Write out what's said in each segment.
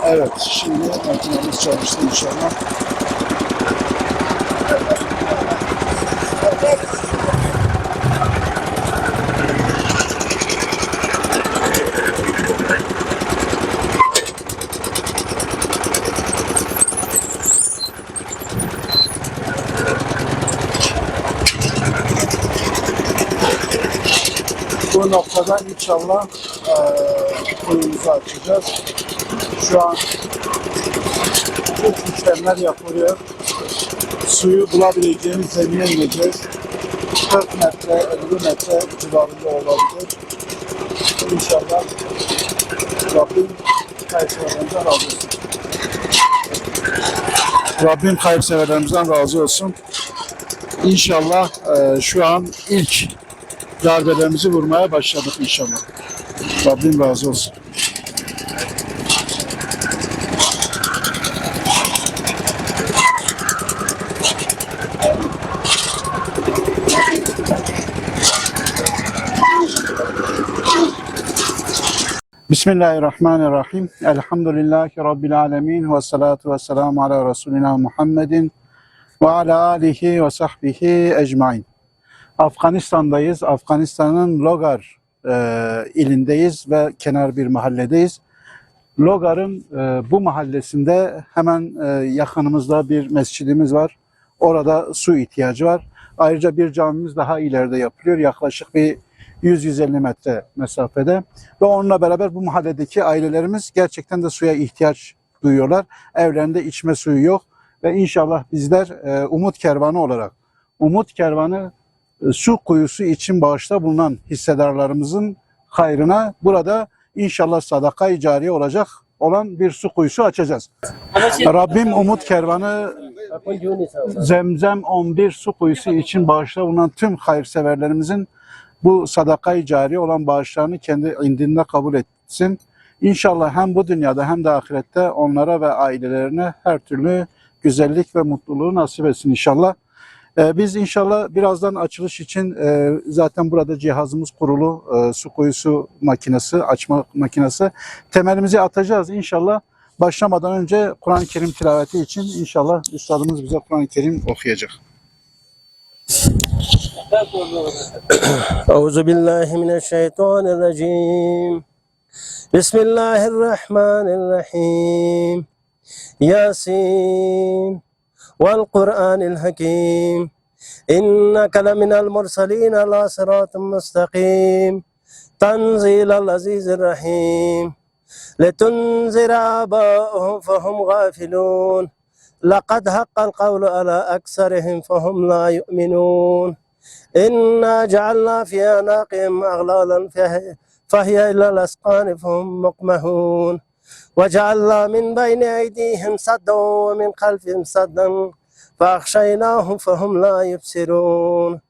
Evet, şimdi makinemiz çalıştı inşallah. Bu noktada inşallah kuyumuzu açacağız. Şu an bu işlemler yapılıyor. Suyu bulabileceğimiz zemine ineceğiz. 40 metre, 50 metre civarında olabilir. İnşallah Rabbim hayırseverlerimizden razı olsun. Rabbim hayırseverlerimizden razı olsun. İnşallah şu an ilk darbelerimizi vurmaya başladık inşallah. Rabbim razı olsun. Bismillahirrahmanirrahim. Elhamdülillahi Rabbil alemin. Ve salatu ve selamu ala Resulina Muhammedin ve ala alihi ve sahbihi ecmain. Afganistan'dayız. Afganistan'ın Logar ilindeyiz ve kenar bir mahalledeyiz. Logar'ın bu mahallesinde hemen yakınımızda bir mescidimiz var. Orada su ihtiyacı var. Ayrıca bir camimiz daha ileride yapılıyor. Yaklaşık bir 100-150 metre mesafede. Ve onunla beraber bu mahalledeki ailelerimiz gerçekten de suya ihtiyaç duyuyorlar. Evlerinde içme suyu yok. Ve inşallah bizler Umut Kervanı olarak, Umut Kervanı su kuyusu için bağışta bulunan hissedarlarımızın hayrına burada inşallah sadaka-i cariye olacak olan bir su kuyusu açacağız. Rabbim Umut Kervanı Zemzem 11 su kuyusu için bağışta bulunan tüm hayırseverlerimizin bu sadaka-i cariye olan bağışlarını kendi indinde kabul etsin. İnşallah hem bu dünyada hem de ahirette onlara ve ailelerine her türlü güzellik ve mutluluğu nasip etsin inşallah. Biz inşallah birazdan açılış için zaten burada cihazımız kurulu, su kuyusu makinesi, açma makinesi. Temelimizi atacağız inşallah. Başlamadan önce Kur'an-ı Kerim tilaveti için inşallah Üstadımız bize Kur'an-ı Kerim okuyacak. Euzubillahimineşşeytanirracim. Bismillahirrahmanirrahim. Yasin vel Kur'anil Hakim. İnneke leminel mursalin ala sıratın müstakim. Tanzilal azizir rahim. لتنذر آباءهم فهم غافلون لقد حق القول على أكثرهم فهم لا يؤمنون إنا جعلنا في أعناقهم أغلالا فهي إلى الأذقان فهم مقمحون وجعلنا من بين أيديهم سدا ومن خلفهم سدا فأغشيناهم فهم لا يبصرون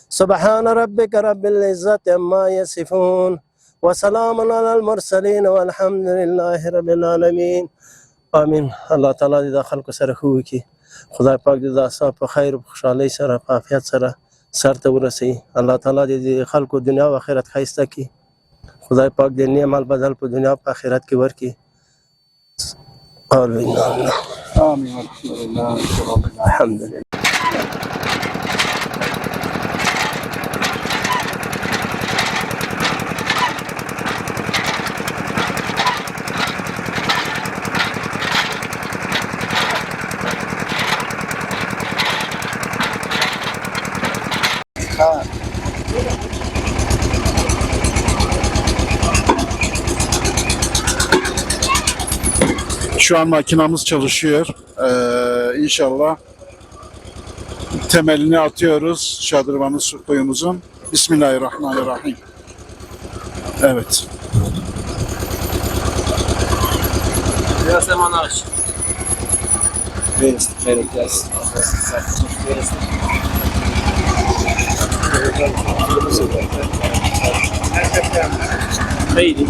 سبحان ربك رب العزة عما يصفون وسلام على المرسلين والحمد لله رب العالمين آمین. الله تعالی دې د خلکو سره ښه وکړي. خدای پاک دې د اصحاب په خیر او خوشحالۍ سره په عافیت سره سر ته ورسوي. الله تعالی دې د خلکو دنیا او آخرت ښایسته کړي. خدای پاک دې نیک عمل بدل په دنیا او آخرت کې ورکړي. آمین. آمین. الحمدلله. Şu an makinamız çalışıyor. İnşallah temelini atıyoruz şadırvanın su kuyumuzun. Bismillahirrahmanirrahim. Evet. Ya zaman aç. Biraz bereketli. Haydi.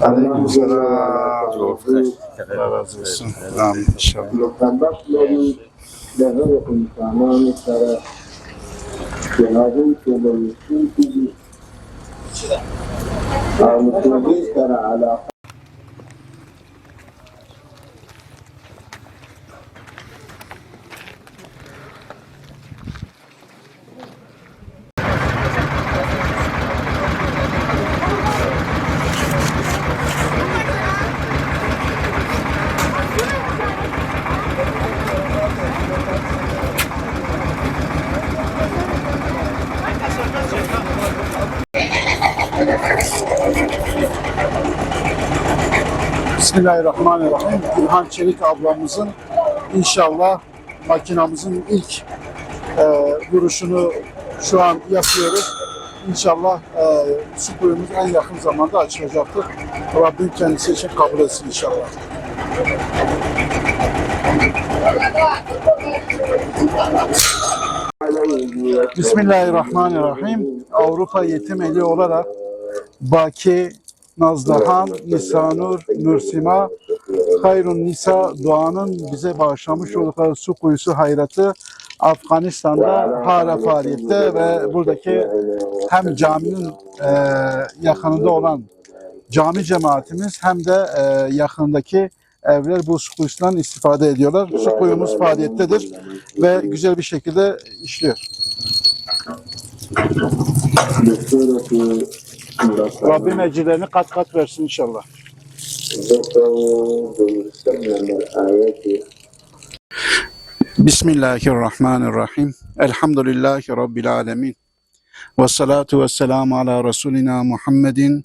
Aleykümselam. Allah razı olsun. Amin inşallah. Bismillahirrahmanirrahim. İlhan Çelik ablamızın inşallah makinamızın ilk vuruşunu şu an yapıyoruz. İnşallah su kuyumuz en yakın zamanda açılacaktır. Rabbim kendisi için kabul etsin inşallah. Bismillahirrahmanirrahim. Avrupa Yetim Eli olarak Baki, Nazlıhan, Nisanur, Nursima, Hayrun Nisa Doğan'ın bize bağışlamış oldukları su kuyusu hayratı Afganistan'da hala faaliyette ve buradaki hem caminin yakınında olan cami cemaatimiz hem de yakındaki evler bu su kuyusundan istifade ediyorlar. Su kuyumuz faaliyettedir ve güzel bir şekilde işliyor. Rabbim ecirlerini kat kat versin inşallah. Bismillahirrahmanirrahim. Elhamdülillahi Rabbil alemin. Ve salatu ve selamu ala Resulina Muhammedin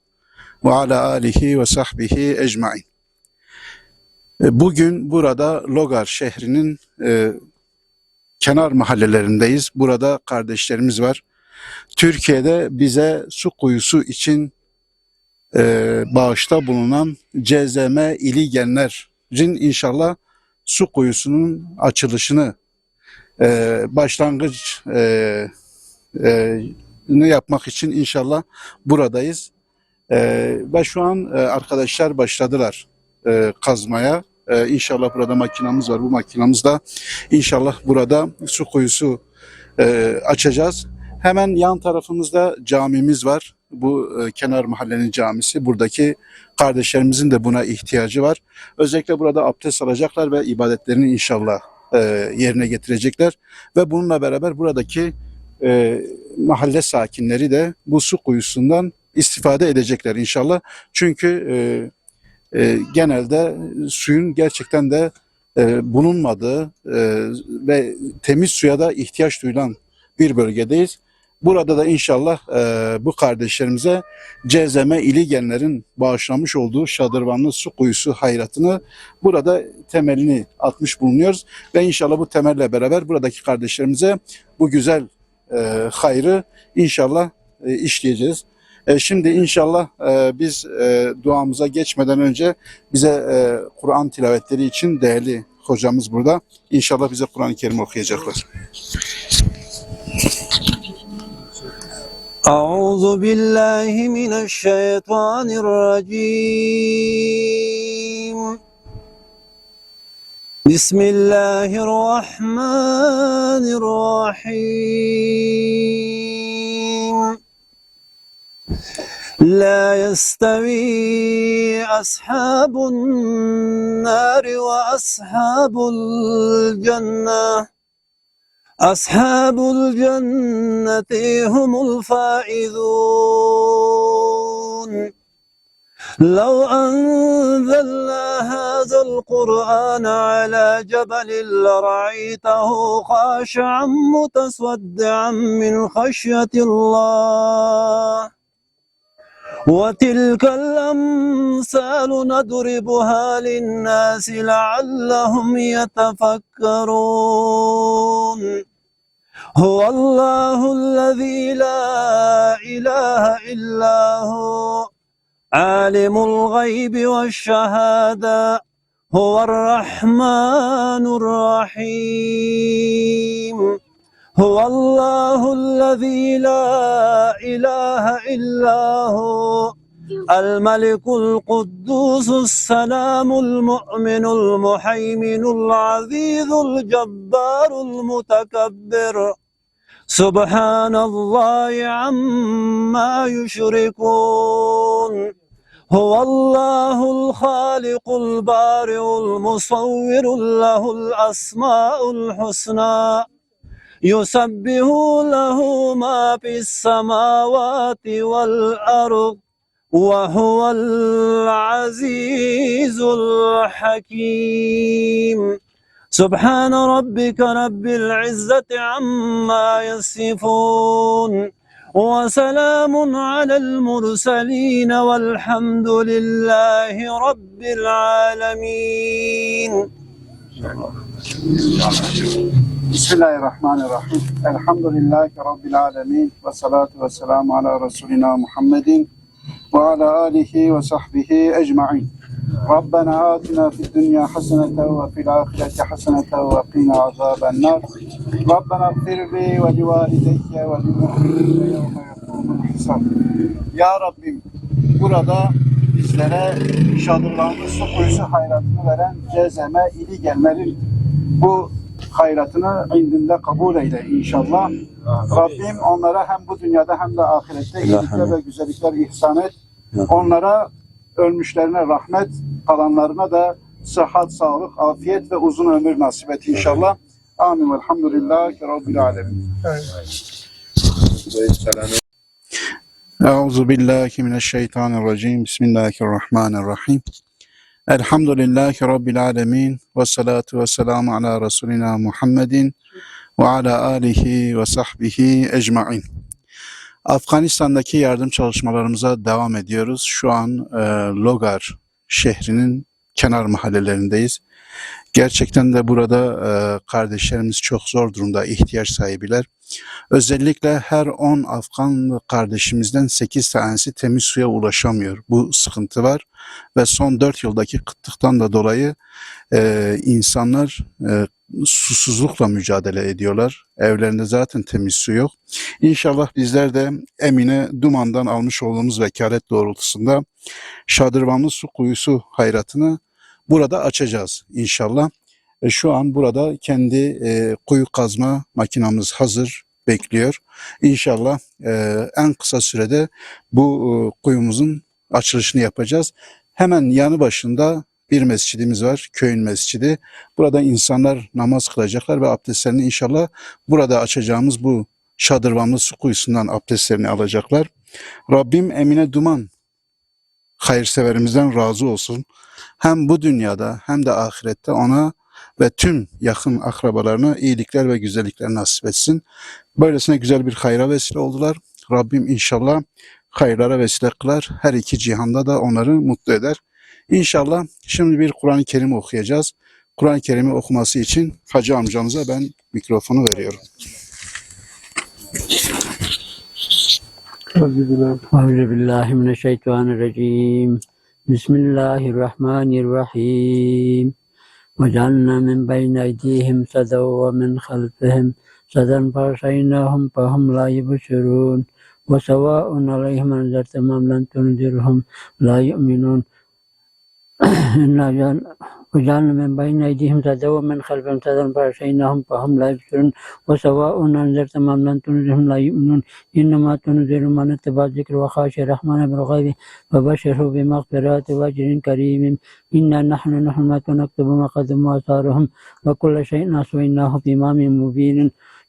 ve ala alihi ve sahbihi ecmain. Bugün burada Logar şehrinin kenar mahallelerindeyiz. Burada kardeşlerimiz var. Türkiye'de bize su kuyusu için bağışta bulunan CZM İligenler'in inşallah su kuyusunun açılışını başlangıç yapmak için inşallah buradayız. Ve şu an arkadaşlar başladılar kazmaya. İnşallah burada makinamız var. Bu makinamızda inşallah burada su kuyusu açacağız. Hemen yan tarafımızda camimiz var. Bu kenar mahallenin camisi. Buradaki kardeşlerimizin de buna ihtiyacı var. Özellikle burada abdest alacaklar ve ibadetlerini inşallah yerine getirecekler. Ve bununla beraber buradaki mahalle sakinleri de bu su kuyusundan istifade edecekler inşallah. Çünkü genelde suyun gerçekten de bulunmadığı ve temiz suya da ihtiyaç duyulan bir bölgedeyiz. Burada da inşallah bu kardeşlerimize CZM İligenler'in bağışlamış olduğu şadırvanlı su kuyusu hayratını burada temelini atmış bulunuyoruz. Ve inşallah bu temelle beraber buradaki kardeşlerimize bu güzel hayrı inşallah işleyeceğiz. Şimdi inşallah biz duamıza geçmeden önce bize Kur'an tilavetleri için değerli hocamız burada. İnşallah bize Kur'an-ı Kerim okuyacaklar. Euzu billahi mineşşeytanirracim. Bismillahirrahmanirrahim. La yestevi ashabun nari ve ashabul cenneh. أصحاب الجنة هم الفائزون لو أنزلنا هذا القرآن على جبل لرأيته خاشعا متصدعا من خشية الله وتلك الأمثال نضربها للناس لعلهم يتفكرون هو الله الذي لا إله إلا هو عالم الغيب والشهادة هو الرحمن الرحيم هو الله الذي لا إله إلا هو الملك القدوس السلام المؤمن المهيمن العزيز الجبار المتكبر سبحان الله عما يشركون هو الله الخالق البارئ المصور له الأسماء الحسنى يسبح له ما في السماوات والأرض وهو العزيز الحكيم سبحان ربك رب العزة عما يصفون وسلام على المرسلين والحمد لله رب العالمين. Bismillahirrahmanirrahim. Elhamdülillahi Rabbil alemin. Ve salatu ve selamu ala Resulina Muhammedin ve ala alihi ve sahbihi ecma'in. Rabbena atina fid dünya haseneten ve fil ahireti haseneten ve qina azaben nar. Rabbena gfirli ve livalideyye ve lilmu'minine yevme yekumul hisab. Ya Rabbim, burada bizlere şadırlanmış su kuyusu hayratını veren Cezeme ili gelmenin bu hayratını indinde kabul eyle inşallah. Rabbim onlara hem bu dünyada hem de ahirette iyilikler ve güzellikler ihsan et. Onlara, ölmüşlerine rahmet, kalanlarına da sıhhat, sağlık, afiyet ve uzun ömür nasip et inşallah. Amin. Velhamdülillahi Rabbil alemin. Euzubillahimineşşeytanirracim. Bismillahirrahmanirrahim. Elhamdülillahi Rabbil alemin. Ve salatu ve selamu ala Resulina Muhammedin ve ala alihi ve sahbihi ecmain. Afganistan'daki yardım çalışmalarımıza devam ediyoruz. Şu an Logar şehrinin kenar mahallelerindeyiz. Gerçekten de burada kardeşlerimiz çok zor durumda, ihtiyaç sahibiler. Özellikle her 10 Afgan kardeşimizden 8 tanesi temiz suya ulaşamıyor. Bu sıkıntı var ve son 4 yıldaki kıtlıktan da dolayı insanlar susuzlukla mücadele ediyorlar. Evlerinde zaten temiz su yok. İnşallah bizler de Emine Duman'dan almış olduğumuz vekalet doğrultusunda şadırvanlı su kuyusu hayratını burada açacağız inşallah. Şu an burada kendi kuyu kazma makinamız hazır bekliyor. İnşallah en kısa sürede bu kuyumuzun açılışını yapacağız. Hemen yanı başında bir mescidimiz var, köyün mescidi. Burada insanlar namaz kılacaklar ve abdestlerini inşallah burada açacağımız bu şadırvanlı su kuyusundan abdestlerini alacaklar. Rabbim Emine Duman hayırseverimizden razı olsun. Hem bu dünyada hem de ahirette ona ve tüm yakın akrabalarına iyilikler ve güzellikler nasip etsin. Böylesine güzel bir hayra vesile oldular. Rabbim inşallah hayırlara vesile kılar. Her iki cihanda da onları mutlu eder. İnşallah şimdi bir Kur'an-ı Kerim okuyacağız. Kur'an-ı Kerim'i okuması için Hacı amcamıza ben mikrofonu veriyorum. Euzubillahimineşşeytanirracim. Bismillahirrahmanirrahim. وَجَعَلْنَا مِنْ بَيْنِ أَيْدِيهِمْ سَدًّا وَمِنْ خَلْفِهِمْ سَدًّا فَأَغْشَيْنَاهُمْ فَهُمْ لَا يُبْصِرُونَ وَسَوَاءٌ عَلَيْهِمْ أَنذَرْتَهُمْ أَمْ لَمْ تُنذِرْهُمْ لَا يُؤْمِنُونَ وَجَعَلْنَا مِنْ بَيْنِ أَيْدِيهِمْ سَدًّا وَمِنْ خَلْفِهِمْ سَدًّا فَأَغْشَيْنَاهُمْ فَهُمْ لَا يُبْصِرُونَ وَسَوَاءٌ أَنذَرْتَهُمْ أَمْ لَمْ تُنذِرْهُمْ لَا يُؤْمِنُونَ إِنَّمَا تُنذِرُ مَنِ اتَّبَعَ الذِّكْرَ وَخَشِيَ الرَّحْمَنَ بِالْغَيْبِ فَبَشِّرْهُ بِمَغْفِرَةٍ وَأَجْرٍ كَرِيمٍ إِنَّا نَحْنُ نَكْتُبُ مَا قَدَّمُوا وَآثَارَهُمْ وَكُلَّ شَيْءٍ أَحْصَيْنَاهُ فِي إِمَامٍ مُبِينٍ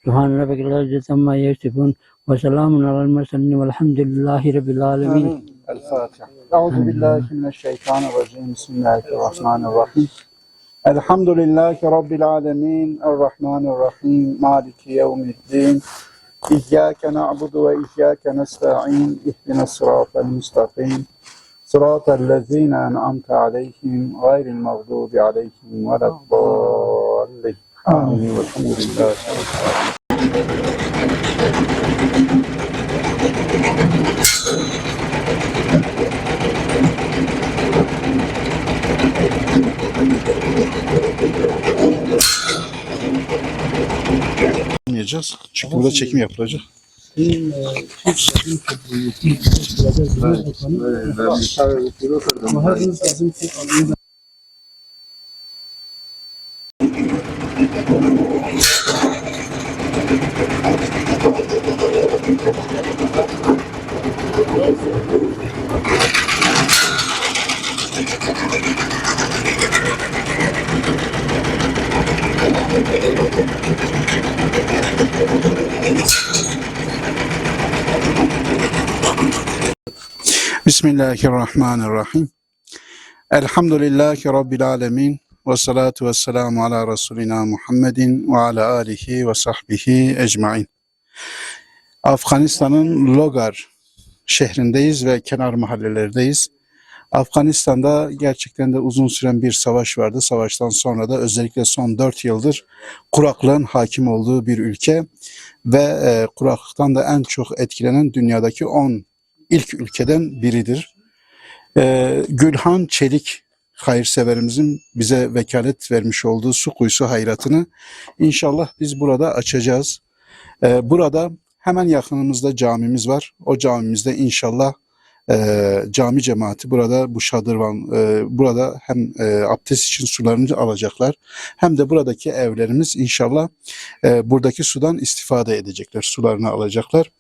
سُبْحَانَ رَبِّكَ رَبِّ الْعِزَّةِ عَمَّا يَصِفُونَ وَسَلَامٌ عَلَى الْمُرْسَلِينَ وَالْحَمْدُ لِلَّهِ رَبِّ الْعَالَمِينَ. El-Fatiha. Euzubillahimineşşeytanirracim. Bismillahirrahmanirrahim. Elhamdülillahi Rabbil alemin. Errahmanirrahim. Maliki yevmiddin. إياك نعبد وإياك نستعين اهدنا الصراط المستقيم صراط الذين أنعمت عليهم غير المغضوب عليهم ولا الضالين آمين والحمد لله رب العالمين. Yapmayacağız. Çünkü burada çekim yapılacak. Bismillahirrahmanirrahim. Elhamdülillahi Rabbil alemin. Ve salatu ve selamu ala Resulina Muhammedin ve ala alihi ve sahbihi ecmain. Afganistan'ın Logar şehrindeyiz ve kenar mahallelerdeyiz. Afganistan'da gerçekten de uzun süren bir savaş vardı. Savaştan sonra da özellikle son 4 yıldır kuraklığın hakim olduğu bir ülke ve kuraklıktan da en çok etkilenen dünyadaki 10 ilk ülkeden biridir. Gülhan Çelik hayırseverimizin bize vekalet vermiş olduğu su kuyusu hayratını inşallah biz burada açacağız. Burada hemen yakınımızda camimiz var. O camimizde inşallah cami cemaati burada bu şadırvan burada hem abdest için sularını alacaklar hem de buradaki evlerimiz inşallah buradaki sudan istifade edecekler, sularını alacaklar.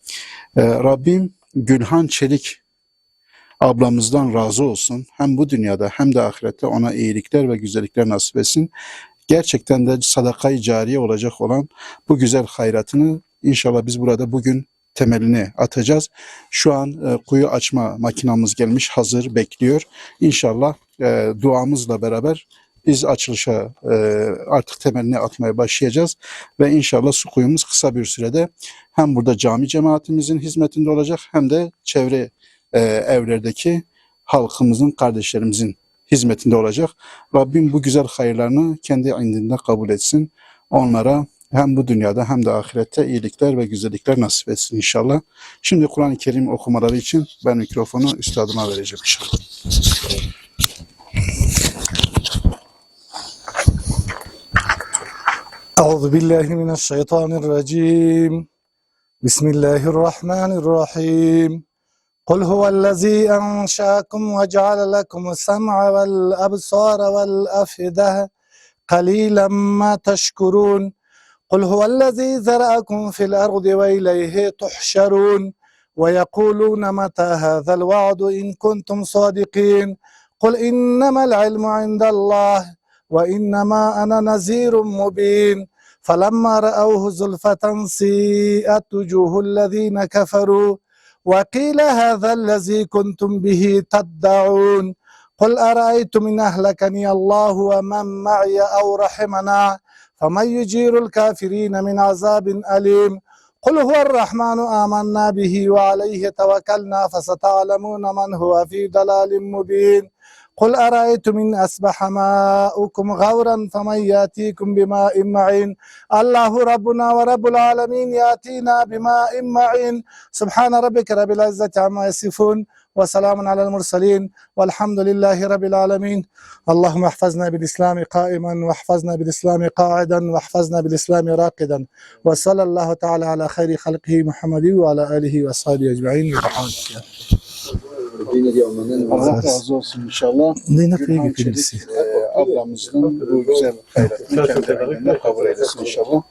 Rabbim Gülhan Çelik ablamızdan razı olsun. Hem bu dünyada hem de ahirette ona iyilikler ve güzellikler nasip etsin. Gerçekten de sadaka-i cariye olacak olan bu güzel hayratını inşallah biz burada bugün temelini atacağız. Şu an kuyu açma makinamız gelmiş, hazır bekliyor. İnşallah duamızla beraber biz açılışa artık temelini atmaya başlayacağız ve inşallah su kuyumuz kısa bir sürede hem burada cami cemaatimizin hizmetinde olacak hem de çevre evlerdeki halkımızın, kardeşlerimizin hizmetinde olacak. Rabbim bu güzel hayırlarını kendi indinde kabul etsin. Onlara hem bu dünyada hem de ahirette iyilikler ve güzellikler nasip etsin inşallah. Şimdi Kur'an-ı Kerim okumaları için ben mikrofonu üstadıma vereceğim inşallah. Euzubillahimineşşeytanirracim. Bismillahirrahmanirrahim. قل هو الذي أنشأكم وجعل لكم السمع والأبصار والأفئدة قليلا ما تشكرون قل هو الذي ذرأكم في الأرض وإليه تحشرون ويقولون متى هذا الوعد إن كنتم صادقين قل إنما العلم عند الله وإنما أنا نذير مبين فلما رأوه زلفة سيئت وجوه الذين كفروا وقيل هذا الذي كنتم به تدعون قل أرأيتم إن أهلكني الله ومن معي أو رحمنا فمن يجير الكافرين من عذاب أليم قل هو الرحمن آمنا به وعليه توكلنا فستعلمون من هو في ضلال مبين قل أرأيتم إن أصبح ماؤكم غورا فمن يأتيكم بماء معين الله ربنا ورب العالمين يأتينا بماء معين سبحان ربك رب العزة عما يصفون وسلام على المرسلين والحمد لله رب العالمين اللهم احفظنا بالإسلام قائما واحفظنا بالإسلام قاعدا واحفظنا بالإسلام راقدا وصلى الله تعالى على خير خلقه محمد وعلى آله وصحبه أجمعين Allah razı olsun inşallah. Gülhan Çelik ablamızın bu güzel hayratını kendi elinde kabul eylesin inşallah.